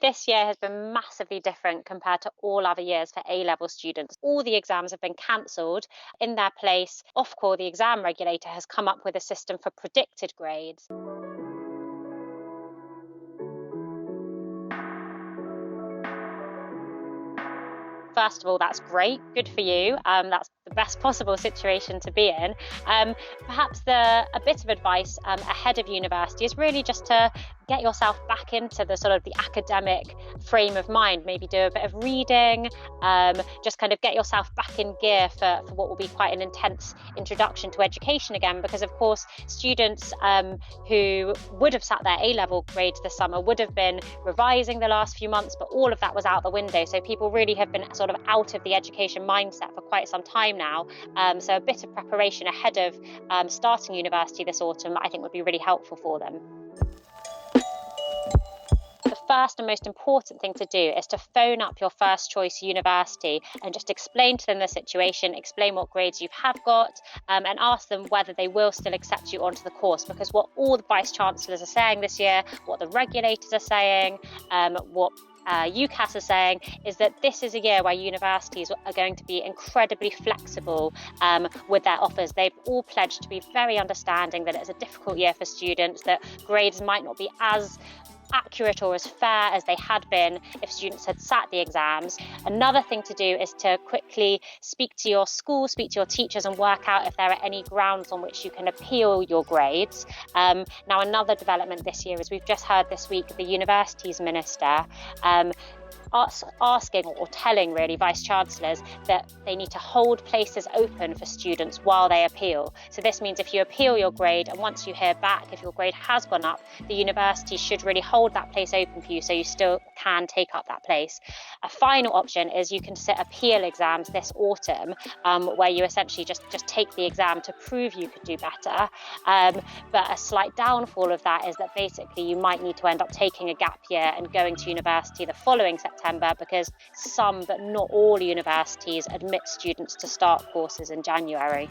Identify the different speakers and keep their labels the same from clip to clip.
Speaker 1: This year has been massively different compared to all other years for A-level students. All the exams have been cancelled. In their place, Ofqual, the exam regulator, has come up with a system for predicted grades. First of all, that's great. Good for you. That's the best possible situation to be in. Perhaps a bit of advice ahead of university is really just to get yourself back into the sort of the academic frame of mind. Maybe do a bit of reading, just kind of get yourself back in gear for what will be quite an intense introduction to education again. Because of course, students who would have sat their A-level grades this summer would have been revising the last few months, but all of that was out the window. So people really have been sort of out of the education mindset for quite some time now. So a bit of preparation ahead of starting university this autumn, I think, would be really helpful for them. The first and most important thing to do is to phone up your first choice university and just explain to them the situation, explain what grades you have got, and ask them whether they will still accept you onto the course. Because what all the vice chancellors are saying this year, what the regulators are saying, what UCAS is saying is that this is a year where universities are going to be incredibly flexible with their offers. They've all pledged to be very understanding that it's a difficult year for students, that grades might not be as accurate or as fair as they had been if students had sat the exams. Another thing to do is to quickly speak to your school, speak to your teachers and work out if there are any grounds on which you can appeal your grades. Now, another development this year is we've just heard this week the universities minister asking or telling really vice chancellors that they need to hold places open for students while they appeal. So this means if you appeal your grade and once you hear back if your grade has gone up, the university should really hold that place open for you so you still can take up that place. A final option is you can sit appeal exams this autumn where you essentially just take the exam to prove you could do better. But a slight downfall of that is that basically you might need to end up taking a gap year and going to university the following September, because some but not all universities admit students to start courses in January.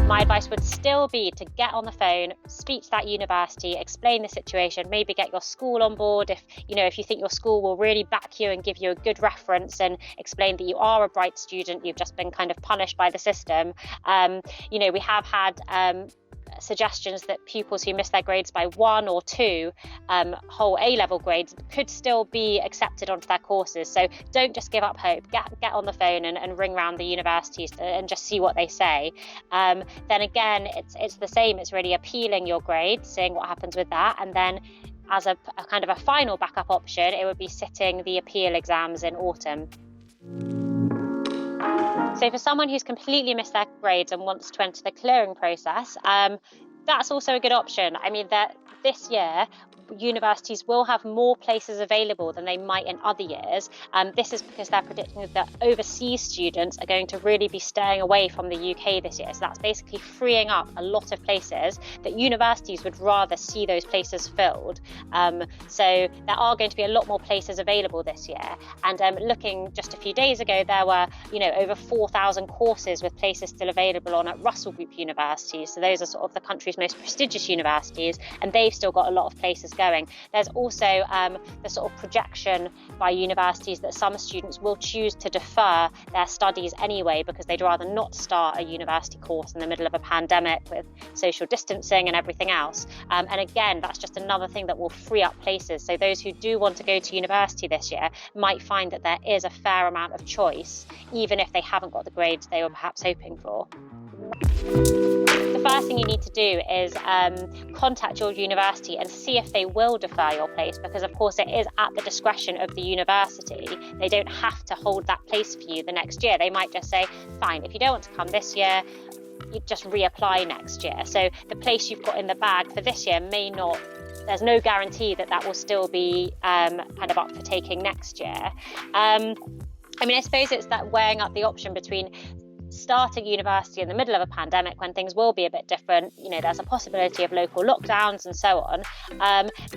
Speaker 1: My advice would still be to get on the phone, speak to that university, explain the situation, maybe get your school on board if you think your school will really back you and give you a good reference and explain that you are a bright student, you've just been kind of punished by the system. We have had suggestions that pupils who miss their grades by 1 or 2 whole A-level grades could still be accepted onto their courses. So don't just give up hope. Get on the phone and ring around the universities and just see what they say. Then again, it's the same. It's really appealing your grades, seeing what happens with that, and then as a kind of a final backup option, it would be sitting the appeal exams in autumn. So for someone who's completely missed their grades and wants to enter the clearing process, that's also a good option. I mean, that this year, universities will have more places available than they might in other years. This is because they're predicting that overseas students are going to really be staying away from the UK this year. So that's basically freeing up a lot of places that universities would rather see those places filled. So there are going to be a lot more places available this year. And looking just a few days ago, there were over 4,000 courses with places still available on at Russell Group universities. So those are sort of the country's most prestigious universities, and they've still got a lot of places going. There's also the sort of projection by universities that some students will choose to defer their studies anyway because they'd rather not start a university course in the middle of a pandemic with social distancing and everything else. And again, that's just another thing that will free up places. So those who do want to go to university this year might find that there is a fair amount of choice, even if they haven't got the grades they were perhaps hoping for. The first thing you need to do is contact your university and see if they will defer your place, because of course it is at the discretion of the university. They don't have to hold that place for you the next year. They might just say, fine, if you don't want to come this year, you just reapply next year. So the place you've got in the bag for this year may not, there's no guarantee that will still be kind of up for taking next year. I suppose it's that weighing up the option between starting university in the middle of a pandemic when things will be a bit different. There's a possibility of local lockdowns and so on.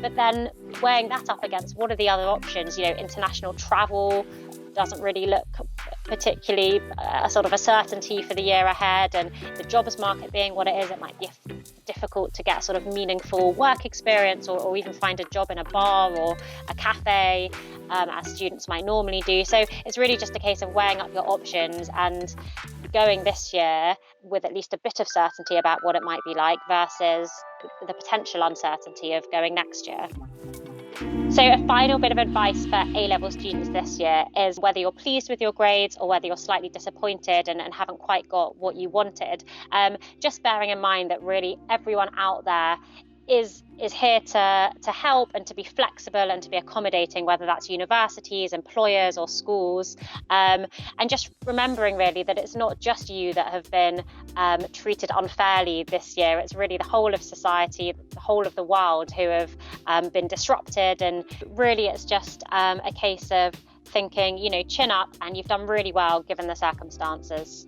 Speaker 1: But then weighing that up against what are the other options? International travel doesn't really look particularly sort of a certainty for the year ahead, and the jobs market being what it is, it might be difficult to get sort of meaningful work experience or even find a job in a bar or a cafe, as students might normally do. So it's really just a case of weighing up your options and going this year with at least a bit of certainty about what it might be like versus the potential uncertainty of going next year. So a final bit of advice for A-level students this year is whether you're pleased with your grades or whether you're slightly disappointed and haven't quite got what you wanted, just bearing in mind that really everyone out there is here to help and to be flexible and to be accommodating, whether that's universities, employers or schools, and just remembering really that it's not just you that have been treated unfairly this year. It's really the whole of society, the whole of the world who have been disrupted, and really it's just a case of thinking, chin up, and you've done really well given the circumstances.